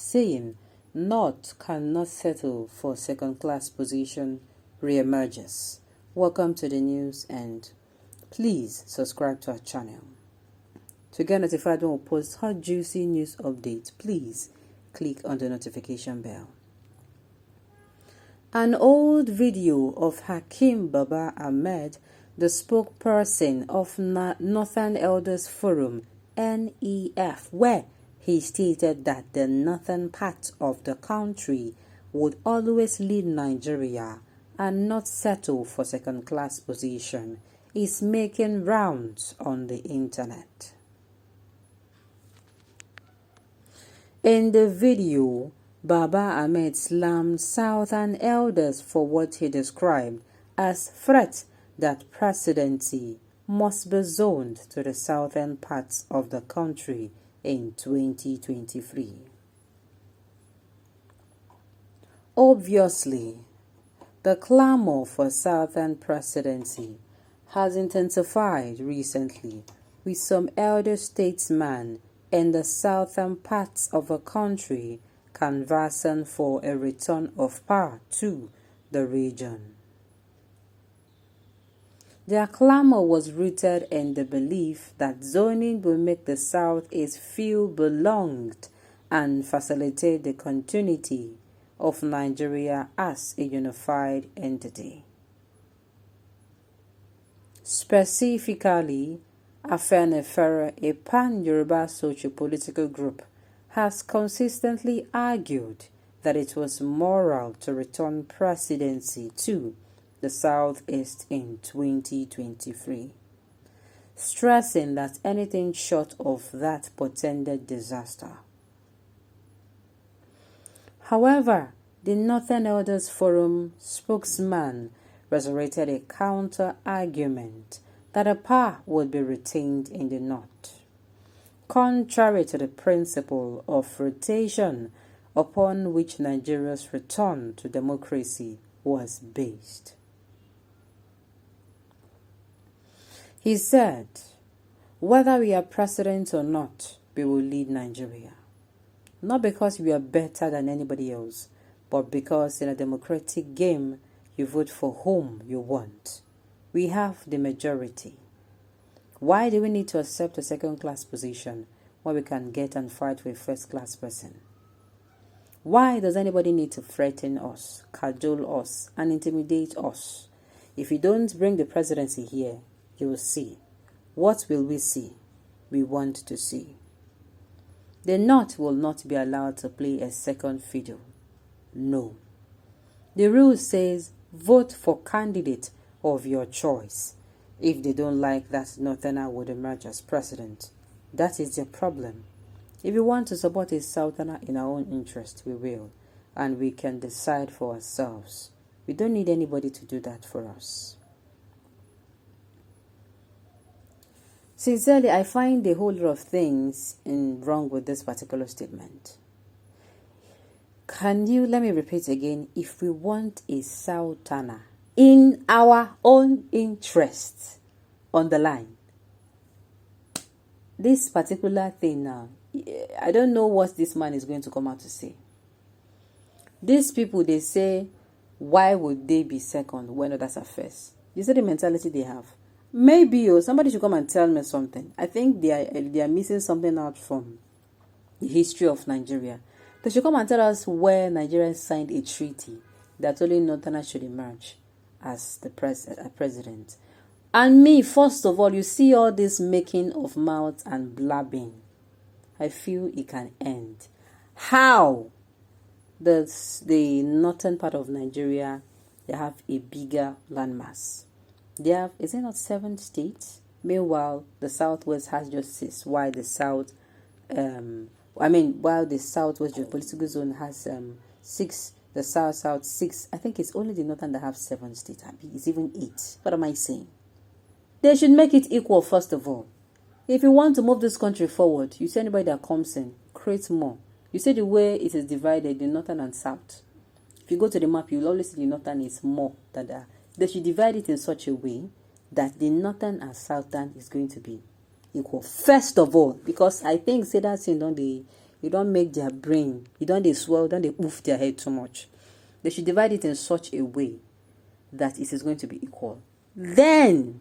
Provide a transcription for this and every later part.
saying North cannot settle for second-class position re-emerges. Welcome to the news, and please subscribe to our channel. To get notified when we post hot juicy news updates, please click on the notification bell. An old video of Hakeem Baba Ahmed, the spokesperson of Northern Elders Forum, NEF, where he stated that the northern part of the country would always lead Nigeria and not settle for second-class position, is making rounds on the internet. In the video, Baba Ahmed slammed Southern elders for what he described as threat that presidency must be zoned to the southern parts of the country in 2023. Obviously, the clamor for southern presidency has intensified recently, with some elder statesmen in the southern parts of the country canvassing for a return of power to the region. Their clamor was rooted in the belief that zoning will make the Southeast feel belonged and facilitate the continuity of Nigeria as a unified entity. Specifically, Afenifere, a pan-Yoruba socio-political group, has consistently argued that it was moral to return presidency to the Southeast in 2023, stressing that anything short of that portended disaster. However, the Northern Elders Forum spokesman reiterated a counter-argument that a power would be retained in the North, contrary to the principle of rotation upon which Nigeria's return to democracy was based. He said, "Whether we are president or not, we will lead Nigeria. Not because we are better than anybody else, but because in a democratic game, you vote for whom you want. We have the majority. Why do we need to accept a second-class position when we can get and fight with a first-class person? Why does anybody need to threaten us, cajole us, and intimidate us? If you don't bring the presidency here, you will see. What will we see? We want to see. The North will not be allowed to play a second fiddle. No. The rule says vote for candidate of your choice. If they don't like that Northerner would emerge as president, that is their problem. If we want to support a Southerner in our own interest, we will, and we can decide for ourselves. We don't need anybody to do that for us." Sincerely, I find a whole lot of things wrong with this particular statement. Let me repeat again, if we want a Southerner in our own interest on the line, this particular thing now, I don't know what this man is going to come out to say. These people, they say, why would they be second when others are first? You see the mentality they have. Maybe somebody should come and tell me something. I think they are missing something out from the history of Nigeria. They should come and tell us where Nigeria signed a treaty that only Northerners should emerge as the president. And me, first of all, you see all this making of mouth and blabbing. I feel it can end. How does the northern part of Nigeria, they have a bigger landmass? They have, is it not 7 states? Meanwhile, the Southwest has just 6. While the Southwest geopolitical zone has 6, the South 6. I think it's only the Northern that have 7 states. It's even 8. What am I saying? They should make it equal, first of all. If you want to move this country forward, you see anybody that comes in, create more. You see the way it is divided, the Northern and South. If you go to the map, you'll always see the Northern is more than that. They should divide it in such a way that the Northern and Southern is going to be equal. First of all, because I think say that thing don't they You don't make their brain, you don't they swell, don't they oof their head too much. They should divide it in such a way that it is going to be equal. Then,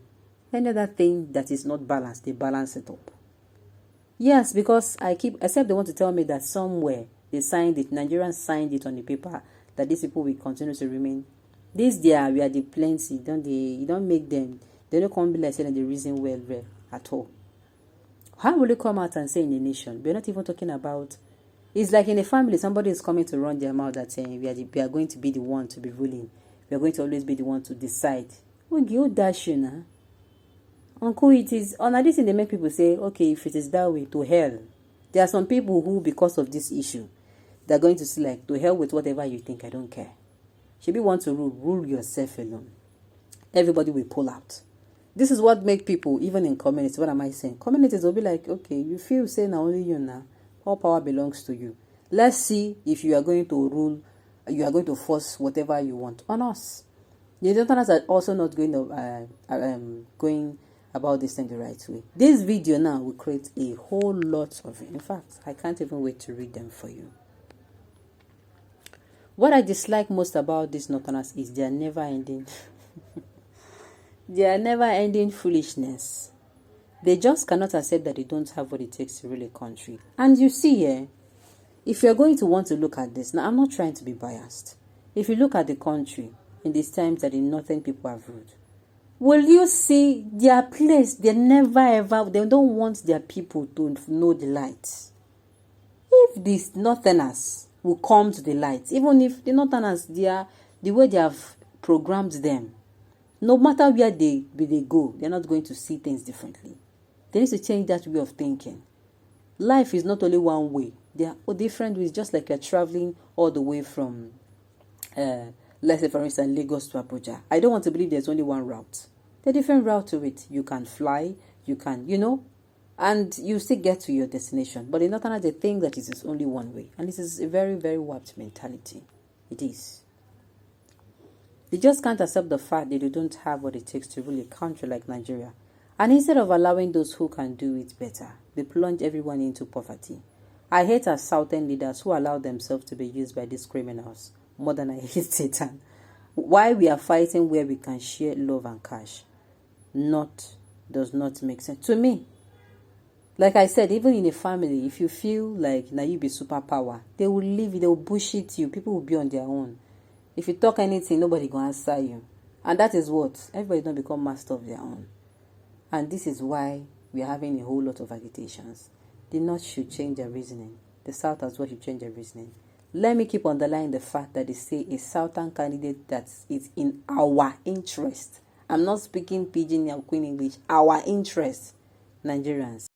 any other thing that is not balanced, they balance it up. Yes, because except they want to tell me that somewhere they signed it, Nigerians signed it on the paper that these people will continue to remain. We are the plenty, you don't make them, they don't come be like saying the reason well at all. How will you come out and say in a nation? We're not even talking about, it's like in a family, somebody is coming to run their mouth that saying we are going to be the one to be ruling. We are going to always be the one to decide. Well, you dash you now. Uncle, it is on this thing they make people say, okay, if it is that way, to hell. There are some people who, because of this issue, they're going to say like, to hell with whatever you think, I don't care. Should you want to rule yourself alone. Everybody will pull out. This is what make people, even in communities, what am I saying? Communities will be like, okay, you feel say now only you now, all power belongs to you. Let's see if you are going to rule, you are going to force whatever you want on us. The Northerners are also not going to going about this thing the right way. This video now will create a whole lot of it. In fact, I can't even wait to read them for you. What I dislike most about these Northerners is their never-ending their never-ending foolishness. They just cannot accept that they don't have what it takes to rule a country. And you see here, if you're going to want to look at this, now I'm not trying to be biased. If you look at the country in these times that the northern people have ruled, will you see their place? They never ever, they don't want their people to know the light. If these northerners will come to the light, even if the northerners, the way they have programmed them, no matter where they go, they're not going to see things differently. They need to change that way of thinking. Life is not only one way. There are different ways, just like you're traveling all the way from, let's say for instance, Lagos to Abuja. I don't want to believe there's only one route. There's a different route to it. You can fly, you can, and you still get to your destination. But in Northern, they think that it is only one way. And this is a very, very warped mentality. It is. They just can't accept the fact that they don't have what it takes to rule a country like Nigeria. And instead of allowing those who can do it better, they plunge everyone into poverty. I hate our southern leaders who allow themselves to be used by these criminals more than I hate Satan. Why we are fighting where we can share love and cash does not make sense to me. Like I said, even in a family, if you feel like now you be superpower, they will leave you, they will bullshit you. People will be on their own. If you talk anything, nobody gonna answer you. And that is what everybody don't become master of their own. And this is why we are having a whole lot of agitations. The North should change their reasoning. The South as well should change their reasoning. Let me keep underlining the fact that they say a Southern candidate that is in our interest. I'm not speaking pidgin or Queen English. Our interest, Nigerians.